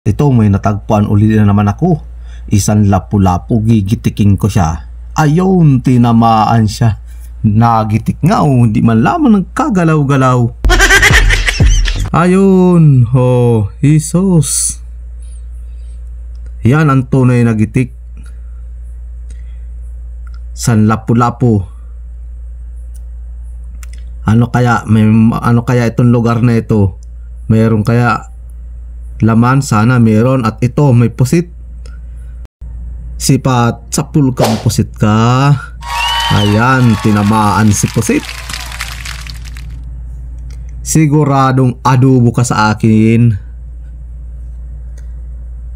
ito may natagpuan uli na naman ako. Isang lapu-lapu, gigitiking ko siya. Ayun, tinamaan siya. Nagitik nga hindi man lamang nagkagalaw-galaw. Ayun, oh, Jesus. Yan ang tunay na gitik. San lapu-lapu. Ano kaya itong lugar na ito? Mayroon kaya laman? Sana meron. At ito may pusit. Sipat, sapul kang pusit ka. Ayan, tinamaan si pusit. Siguradong adobo ka sa akin.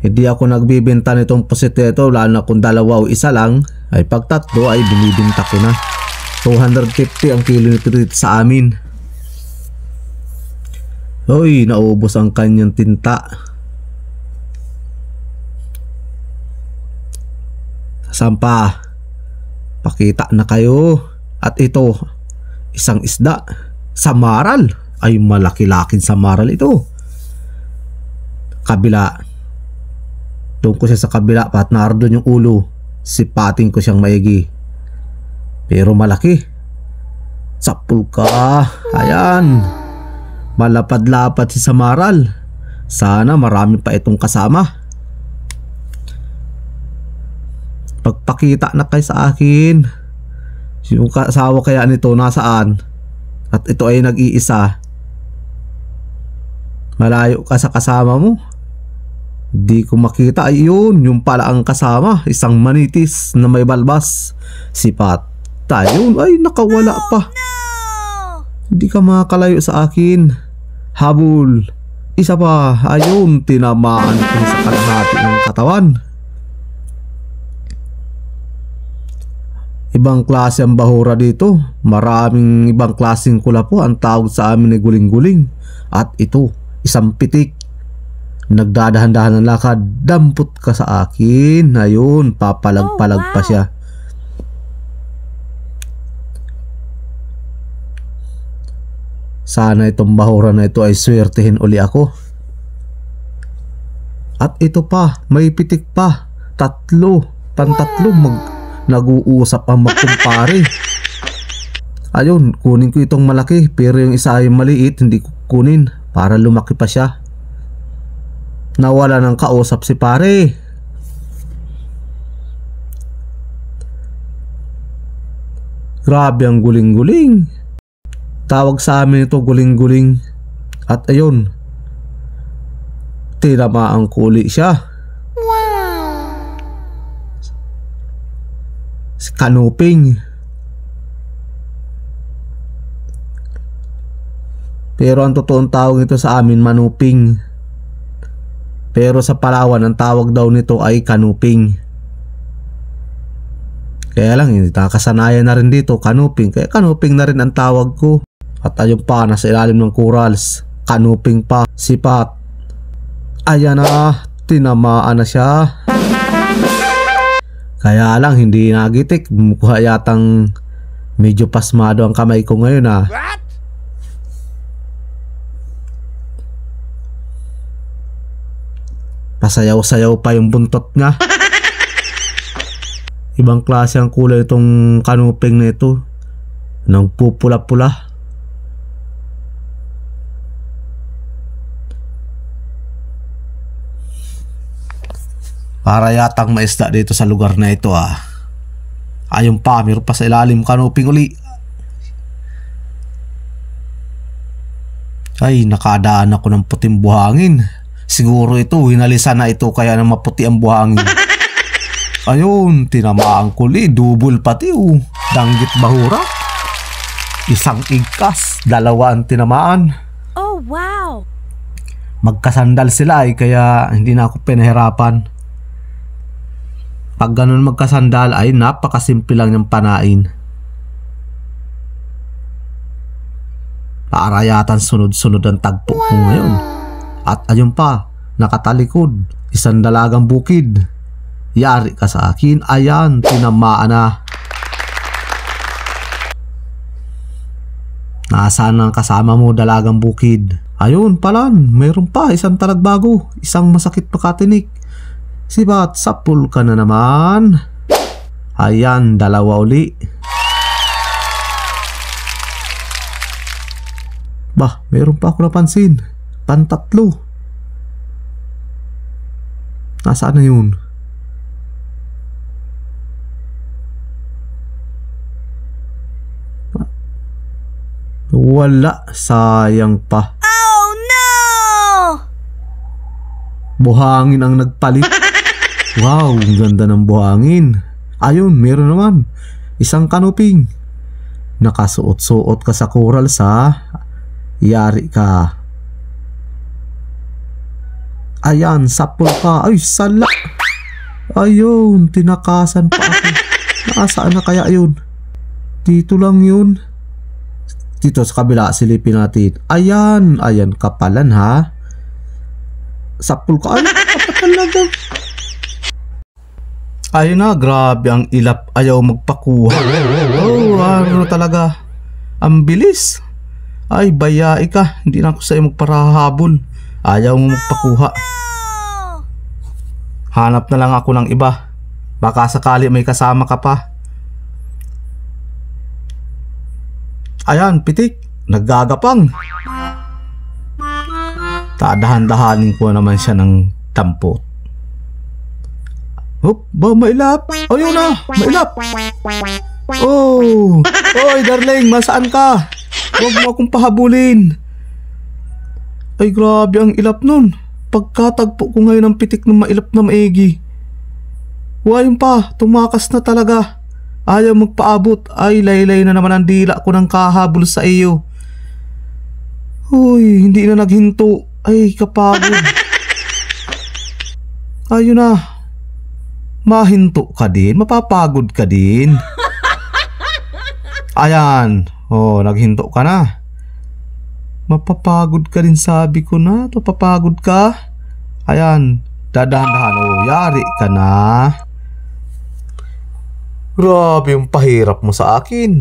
Hindi ako nagbibenta nitong pusit ito, lalo na kung dalawa o isa lang. Ay pag tatlo ay binibinta ko na. 250 ang kilo nito dito sa amin. Hoy, naubos ang kanyang tinta. Sampa, pakita na kayo. At ito, isang isda. Samaral. Ay malaki-laking samaral ito. Kabila. Doon ko siya sa kabila, pat naroon yung ulo. Sipating ko siyang maigi. Pero malaki. Sapul ka. Ayan. Malapad-lapad si samaral. Sana marami pa itong kasama. Pagpakita na kayo sa akin. Yung kasawa kaya nito nasaan? At ito ay nag-iisa. Malayo ka sa kasama mo. Di ko makita. Ayun, yung pala ang kasama. Isang manitis na may balbas. Sipat. Ayun, ay nakawala pa. Hindi ka makakalayo sa akin. Habol. Isa pa. Ayun, tinamaan ko sa kalahati ng katawan. Ibang klase ang bahura dito. Maraming ibang klaseng kulapo. Ang tawag sa amin ay guling-guling. At ito, isang pitik. Nagdadahan-dahan ng lakad. Dampot ka sa akin. Ayun, papalag-palag pa siya. Sana itong bahura na ito ay swertehin uli ako. At ito pa, may pitik pa. Tatlo. Pantatlo nag-uusap ang magkumpare. Ayun, kunin ko itong malaki. Pero yung isa ay maliit, hindi ko kunin. Para lumaki pa siya. Nawala ng kausap si pare. Grabe ang guling-guling. Tawag sa amin ito guling-guling. At ayun, tinamaan kuli siya. Wow. Si kanuping. Pero ang totoong tawag nito sa amin manuping. Pero sa Palawan ang tawag daw nito ay kanuping. Kaya lang hindi nakasanayan na rin dito kanuping. Kaya kanuping na rin ang tawag ko. At ayun pa, nasa ilalim ng corals. Kanuping pa, sipat. Ayan na, tinamaan na siya. Kaya lang hindi nagitik. Mukha yatang medyo pasmado ang kamay ko ngayon ah. Pasayaw-sayaw pa yung buntot nga. Ibang klase ang kulay itong kanuping na ito. Nang pupula-pula. Para yatang maisda dito sa lugar na ito ah. Ayun pa, meron pa sa ilalim kanuping uli. Ay, nakadaan ako ng puting buhangin. Siguro ito, hinalisan na ito kaya na maputi ang buhangin. Ayun, tinamaan kuli. Double pati oh. Danggit bahura. Isang igkas, dalawa ang tinamaan. Oh wow. Magkasandal sila kaya hindi na ako pinahirapan. Pag ganun magkasandal ay napakasimple lang niyang panain. Para yatan sunod-sunod ang tagpo ko ngayon. At ayun pa, nakatalikod, isang dalagang bukid. Yari ka sa akin. Ayan, tinamaan na. Nasaan ang kasama mo, dalagang bukid? Ayun palan, mayroon pa isang talagbago, isang masakit pakatinik. Sipat, sapul ka na naman. Ayan, dalawa uli. Bah, mayroon pa ako napansin. Pantatlo. Nasaan na yun? Wala, sayang pa. Oh no! Buhangin ang nagpalit. Wow, ang ganda ng buhangin. Ayun, meron naman. Isang kanuping. Nakasuot-suot ka sa coral sa yari ka. Ayan, sapul ka. Ay, sala. Ayun, tinakasan pa ako. Nasaan na kaya yun? Dito lang yun. Dito sa kabila, silipin natin. Ayan, ayan kapalan ha. Sapul ka. Ay, kapag talaga. Ayun na, grabe ang ilap. Ayaw magpakuha. Oh, ano talaga. Ang bilis. Ay, bayai ka. Hindi na ako sa'yo magparahabol. Ayaw mo magpakuha. Hanap na lang ako ng iba. Baka sakali may kasama ka pa. Ayan, pitik. Naggagapang. Tadahan-dahanin ko naman siya ng tampot. Hop, ba mailap? Ayun na, mailap. Oh, oy darling, masaan ka? Huwag mo akong pahabulin. Ay grabe ang ilap nun. Pagkatagpo ko ngayon ng pitik ng mailap na maigi. Huwag pa, tumakas na talaga. Ayaw magpaabot. Ay laylay na naman ang dila ko ng kahabol sa iyo. Uy, hindi na naghinto. Ay kapagod. Ayun na. Mahinto ka din, mapapagod ka din. Ayan, oh, naghinto ka na. Mapapagod ka din, sabi ko na, mapapagod ka. Ayan, dadahan-dahan, oh, yari ka na. Grabe yung pahirap mo sa akin.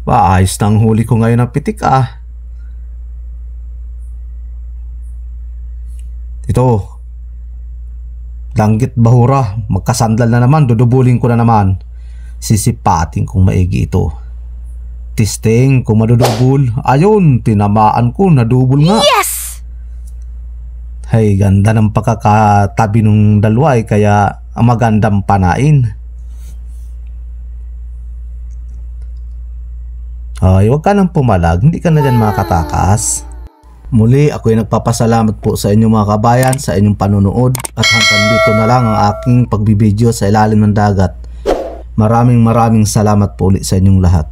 Ayos na ang huli ko ngayon ng pitik ah. Ito. Langgit bahura, magkasandal na naman, dudubulin ko na naman. Sisipating kong maigi ito. Tisting kung madudubol. Ayun, tinamaan ko, nadubol nga. Yes! Hey, ganda ng pagkakatabi ng dalawa kaya magandang panain. Ay, huwag ka nang pumalag, hindi ka na dyan makatakas. Muli, ako ay nagpapasalamat po sa inyong mga kabayan sa inyong panunood at hanggang dito na lang ang aking pagbibideo sa ilalim ng dagat. Maraming salamat po ulit sa inyong lahat.